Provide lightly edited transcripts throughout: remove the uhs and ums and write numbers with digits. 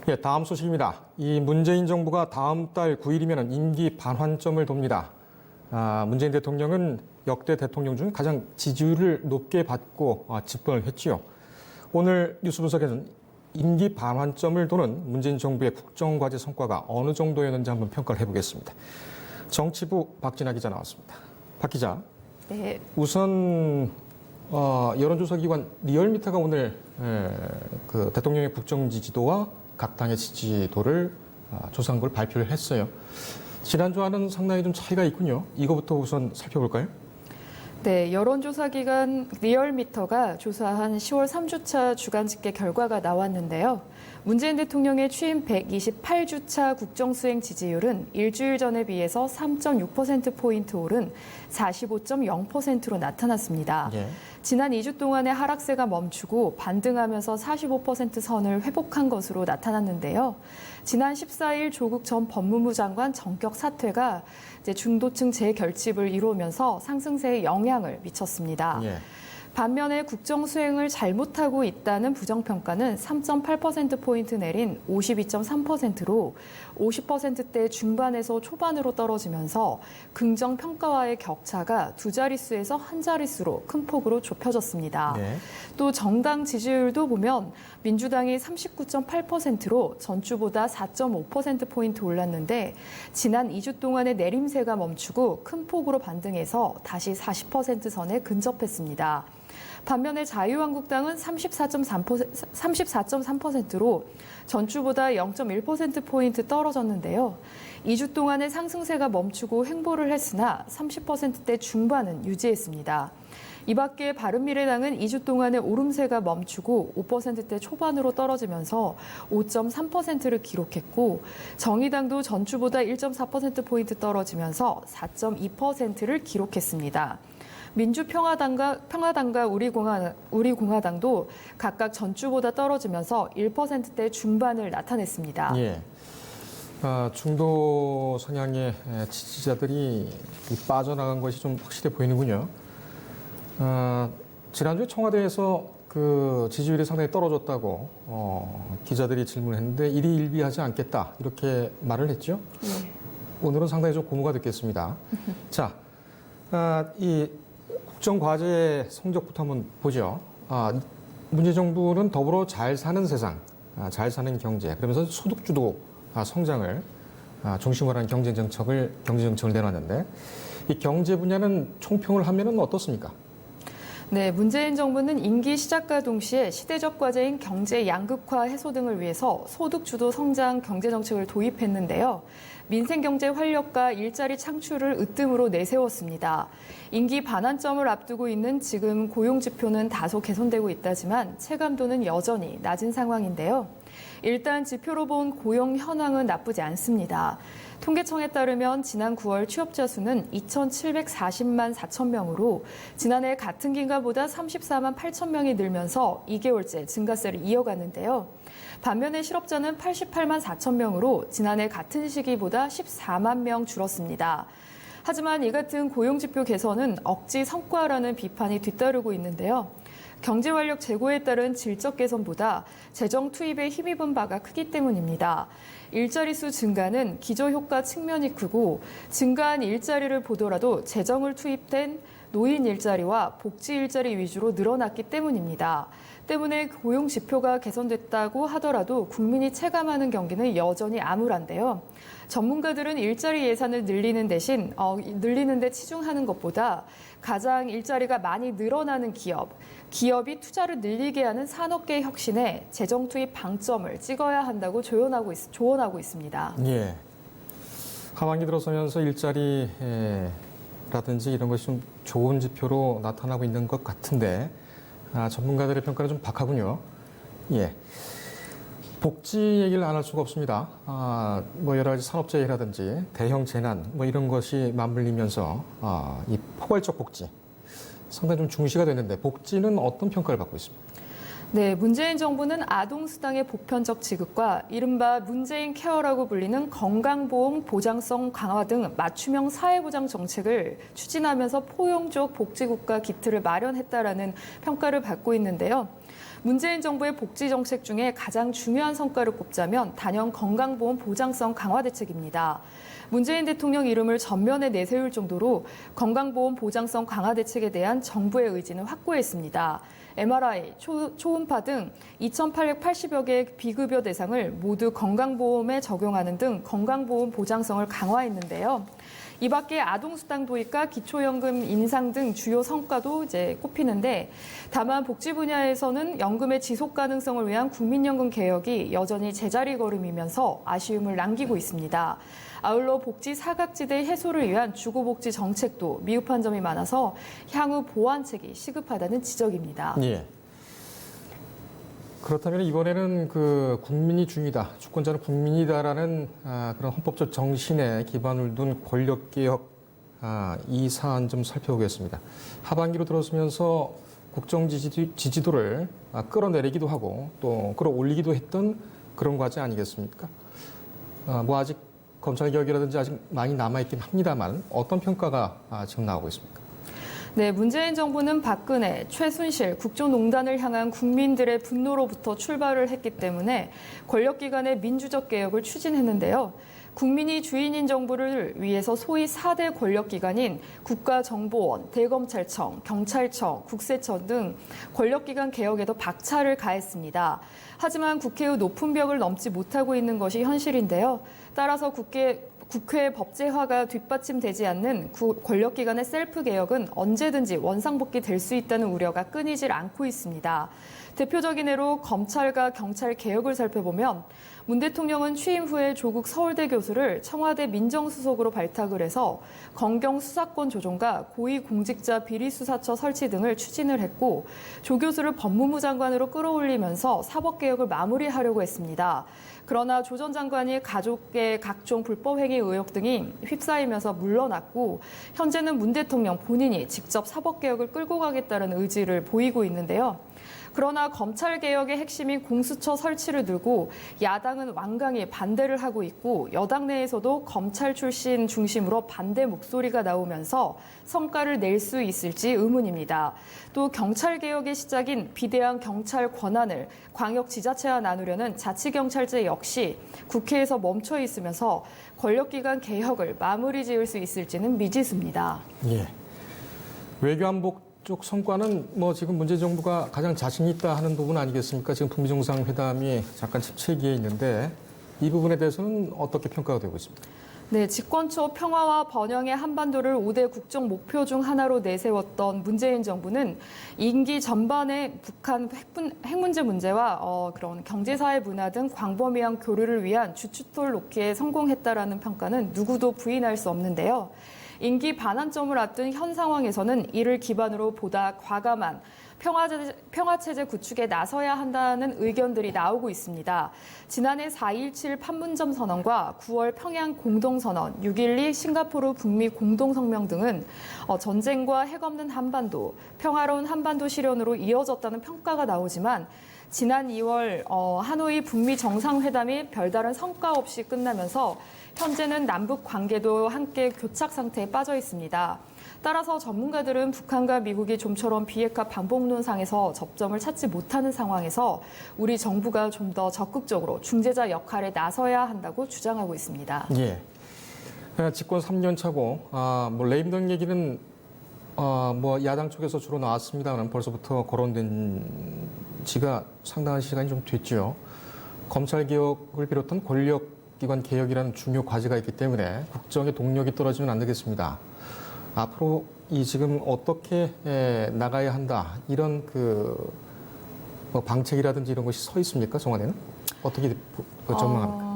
예, 다음 소식입니다. 이 문재인 정부가 다음 달 9일이면 임기 반환점을 돕니다. 문재인 대통령은 역대 대통령 중 가장 지지율을 높게 받고 집권을 했지요. 오늘 뉴스 분석에는 임기 반환점을 도는 문재인 정부의 국정과제 성과가 어느 정도였는지 한번 평가를 해보겠습니다. 정치부 박진아 기자 나왔습니다. 박 기자. 네. 우선 여론조사 기관 리얼미터가 오늘 그 대통령의 국정 지지도와 각 당의 지지도를 조사한 걸 발표를 했어요. 지난주와는 상당히 좀 차이가 있군요. 이거부터 우선 살펴볼까요? 네, 여론조사 기관 리얼미터가 조사한 10월 3주차 주간 집계 결과가 나왔는데요. 문재인 대통령의 취임 128주차 국정수행 지지율은 일주일 전에 비해서 3.6%포인트 오른 45.0%로 나타났습니다. 예. 지난 2주 동안의 하락세가 멈추고 반등하면서 45% 선을 회복한 것으로 나타났는데요. 지난 14일 조국 전 법무부 장관 전격 사퇴가 이제 중도층 재결집을 이루면서 상승세에 영향을 미쳤습니다. 예. 반면에 국정 수행을 잘못하고 있다는 부정평가는 3.8%포인트 내린 52.3%로 50%대 중반에서 초반으로 떨어지면서 긍정평가와의 격차가 두 자릿수에서 한 자릿수로 큰 폭으로 좁혀졌습니다. 네. 또 정당 지지율도 보면 민주당이 39.8%로 전주보다 4.5%포인트 올랐는데 지난 2주 동안의 내림세가 멈추고 큰 폭으로 반등해서 다시 40% 선에 근접했습니다. 반면에 자유한국당은 34.3%로 전주보다 0.1%포인트 떨어졌는데요. 2주 동안의 상승세가 멈추고 횡보를 했으나 30%대 중반은 유지했습니다. 이 밖에 바른미래당은 2주 동안의 오름세가 멈추고 5%대 초반으로 떨어지면서 5.3%를 기록했고 정의당도 전주보다 1.4%포인트 떨어지면서 4.2%를 기록했습니다. 민주평화당과 우리공화당도 각각 전주보다 떨어지면서 1%대 중반을 나타냈습니다. 예. 중도 성향의 지지자들이 빠져나간 것이 좀 확실해 보이는군요. 지난주에 청와대에서 그 지지율이 상당히 떨어졌다고 기자들이 질문했는데 일희일비하지 않겠다 이렇게 말을 했죠. 네. 오늘은 상당히 좀 고무가 됐겠습니다. 자, 이 국정과제 성적부터 한번 보죠. 문재인 정부는 더불어 잘 사는 세상, 잘 사는 경제, 그러면서 소득주도 성장을 중심으로 한 경제정책을 내놨는데 이 경제 분야는 총평을 하면은 어떻습니까? 네, 문재인 정부는 임기 시작과 동시에 시대적 과제인 경제 양극화 해소 등을 위해서 소득주도 성장 경제정책을 도입했는데요. 민생경제 활력과 일자리 창출을 으뜸으로 내세웠습니다. 임기 반환점을 앞두고 있는 지금 고용지표는 다소 개선되고 있다지만 체감도는 여전히 낮은 상황인데요. 일단 지표로 본 고용 현황은 나쁘지 않습니다. 통계청에 따르면 지난 9월 취업자 수는 2,740만 4천 명으로 지난해 같은 기간보다 34만 8천 명이 늘면서 2개월째 증가세를 이어가는데요. 반면에 실업자는 88만 4천 명으로 지난해 같은 시기보다 14만 명 줄었습니다. 하지만 이 같은 고용지표 개선은 억지 성과라는 비판이 뒤따르고 있는데요. 경제활력 제고에 따른 질적 개선보다 재정 투입에 힘입은 바가 크기 때문입니다. 일자리 수 증가는 기저효과 측면이 크고 증가한 일자리를 보더라도 재정을 투입된 노인 일자리와 복지 일자리 위주로 늘어났기 때문입니다. 때문에 고용 지표가 개선됐다고 하더라도 국민이 체감하는 경기는 여전히 암울한데요. 전문가들은 일자리 예산을 늘리는 대신 늘리는 데 치중하는 것보다 가장 일자리가 많이 늘어나는 기업이 투자를 늘리게 하는 산업계 혁신에 재정 투입 방점을 찍어야 한다고 조언하고 있습니다. 예. 하반기 들어서면서 일자리라든지 이런 것이 좀 좋은 지표로 나타나고 있는 것 같은데 전문가들의 평가는 좀 박하군요. 예. 복지 얘기를 안 할 수가 없습니다. 뭐 여러 가지 산업재해라든지 대형 재난 뭐 이런 것이 맞물리면서 이 포괄적 복지 상당히 좀 중시가 됐는데 복지는 어떤 평가를 받고 있습니까? 네, 문재인 정부는 아동수당의 보편적 지급과 이른바 문재인 케어라고 불리는 건강보험 보장성 강화 등 맞춤형 사회보장 정책을 추진하면서 포용적 복지국가 기틀을 마련했다라는 평가를 받고 있는데요. 문재인 정부의 복지 정책 중에 가장 중요한 성과를 꼽자면 단연 건강보험 보장성 강화 대책입니다. 문재인 대통령 이름을 전면에 내세울 정도로 건강보험 보장성 강화 대책에 대한 정부의 의지는 확고했습니다. MRI, 초음파 등 2,880여 개의 비급여 대상을 모두 건강보험에 적용하는 등 건강보험 보장성을 강화했는데요. 이 밖에 아동수당 도입과 기초연금 인상 등 주요 성과도 꼽히는데 다만 복지 분야에서는 연금의 지속 가능성을 위한 국민연금 개혁이 여전히 제자리 걸음이면서 아쉬움을 남기고 있습니다. 아울러 복지 사각지대 해소를 위한 주거복지 정책도 미흡한 점이 많아서 향후 보완책이 시급하다는 지적입니다. 예. 그렇다면 이번에는 그 국민이 중이다, 주권자는 국민이다라는 그런 헌법적 정신에 기반을 둔 권력개혁 이 사안 좀 살펴보겠습니다. 하반기로 들어서면서 국정 지지도를 끌어내리기도 하고 또 끌어올리기도 했던 그런 과제 아니겠습니까? 뭐 아직 검찰개혁이라든지 아직 많이 남아있긴 합니다만 어떤 평가가 지금 나오고 있습니까? 네, 문재인 정부는 박근혜, 최순실, 국정농단을 향한 국민들의 분노로부터 출발을 했기 때문에 권력기관의 민주적 개혁을 추진했는데요. 국민이 주인인 정부를 위해서 소위 4대 권력기관인 국가정보원, 대검찰청, 경찰청, 국세청 등 권력기관 개혁에도 박차를 가했습니다. 하지만 국회의 높은 벽을 넘지 못하고 있는 것이 현실인데요. 따라서 국회 법제화가 뒷받침되지 않는 권력기관의 셀프 개혁은 언제든지 원상복귀 될 수 있다는 우려가 끊이질 않고 있습니다. 대표적인 예로 검찰과 경찰 개혁을 살펴보면 문 대통령은 취임 후에 조국 서울대 교수를 청와대 민정수석으로 발탁을 해서 검경 수사권 조정과 고위공직자 비리수사처 설치 등을 추진을 했고 조 교수를 법무부 장관으로 끌어올리면서 사법개혁을 마무리하려고 했습니다. 그러나 조 전 장관이 가족의 각종 불법행위 의혹 등이 휩싸이면서 물러났고 현재는 문 대통령 본인이 직접 사법개혁을 끌고 가겠다는 의지를 보이고 있는데요. 그러나 검찰개혁의 핵심인 공수처 설치를 두고 야당은 완강히 반대를 하고 있고 여당 내에서도 검찰 출신 중심으로 반대 목소리가 나오면서 성과를 낼 수 있을지 의문입니다. 또 경찰개혁의 시작인 비대한 경찰 권한을 광역지자체와 나누려는 자치경찰제 역시 국회에서 멈춰 있으면서 권력기관 개혁을 마무리 지을 수 있을지는 미지수입니다. 예. 외교안보 쪽 성과는 뭐 지금 문재인 정부가 가장 자신 있다 하는 부분 아니겠습니까? 지금 북미 정상회담이 잠깐 침체기에 있는데 이 부분에 대해서는 어떻게 평가가 되고 있습니까? 네, 집권 초 평화와 번영의 한반도를 5대 국정 목표 중 하나로 내세웠던 문재인 정부는 임기 전반에 북한 핵 문제 문제와 그런 경제사회 문화 등 광범위한 교류를 위한 주춧돌 놓기에 성공했다라는 평가는 누구도 부인할 수 없는데요. 임기 반환점을 앞둔 현 상황에서는 이를 기반으로 보다 과감한 평화체제 구축에 나서야 한다는 의견들이 나오고 있습니다. 지난해 4.17 판문점 선언과 9월 평양 공동선언, 6.12 싱가포르 북미 공동성명 등은 전쟁과 핵 없는 한반도, 평화로운 한반도 실현으로 이어졌다는 평가가 나오지만 지난 2월 하노이 북미 정상회담이 별다른 성과 없이 끝나면서 현재는 남북 관계도 함께 교착 상태에 빠져 있습니다. 따라서 전문가들은 북한과 미국이 좀처럼 비핵화 반복론상에서 접점을 찾지 못하는 상황에서 우리 정부가 좀 더 적극적으로 중재자 역할에 나서야 한다고 주장하고 있습니다. 예. 집권 3년 차고 뭐 레임덕 얘기는 뭐 야당 쪽에서 주로 나왔습니다만 벌써부터 거론된 지가 상당한 시간이 좀 됐죠. 검찰 개혁을 비롯한 권력기관 개혁이라는 중요 과제가 있기 때문에 국정의 동력이 떨어지면 안 되겠습니다. 앞으로 이 지금 어떻게 나가야 한다 이런 뭐 방책이라든지 이런 것이 서 있습니까? 정안에는 어떻게 전망합니까?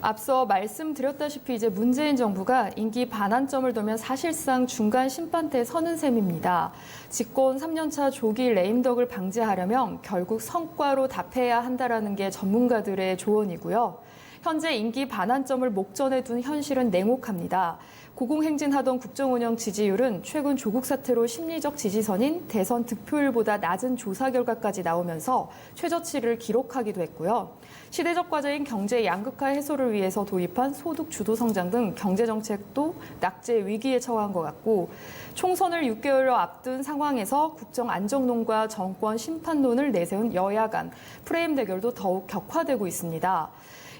앞서 말씀드렸다시피 이제 문재인 정부가 임기 반환점을 두면 사실상 중간 심판대에 서는 셈입니다. 집권 3년차 조기 레임덕을 방지하려면 결국 성과로 답해야 한다라는 게 전문가들의 조언이고요. 현재 임기 반환점을 목전에 둔 현실은 냉혹합니다. 고공행진하던 국정운영 지지율은 최근 조국 사태로 심리적 지지선인 대선 득표율보다 낮은 조사 결과까지 나오면서 최저치를 기록하기도 했고요. 시대적 과제인 경제 양극화 해소를 위해서 도입한 소득 주도 성장 등 경제 정책도 낙제 위기에 처한 것 같고, 총선을 6개월여 앞둔 상황에서 국정 안정론과 정권 심판론을 내세운 여야 간 프레임 대결도 더욱 격화되고 있습니다.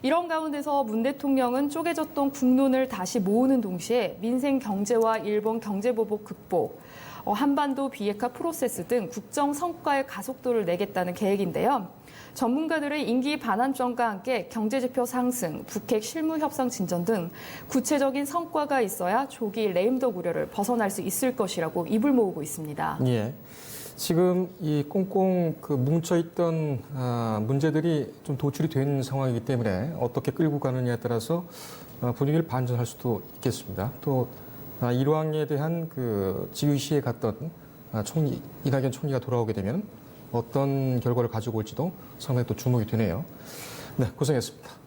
이런 가운데서 문 대통령은 쪼개졌던 국론을 다시 모으는 동시에 민생 경제와 일본 경제 보복 극복, 한반도 비핵화 프로세스 등 국정 성과의 가속도를 내겠다는 계획인데요. 전문가들의 임기 반환점과 함께 경제지표 상승, 북핵 실무 협상 진전 등 구체적인 성과가 있어야 조기 레임덕 우려를 벗어날 수 있을 것이라고 입을 모으고 있습니다. 예. 지금 이 꽁꽁 뭉쳐있던 문제들이 좀 도출이 된 상황이기 때문에 어떻게 끌고 가느냐에 따라서 분위기를 반전할 수도 있겠습니다. 또 일왕에 대한 지의시에 갔던 이낙연 총리가 돌아오게 되면 어떤 결과를 가지고 올지도 상당히 또 주목이 되네요. 네, 고생했습니다.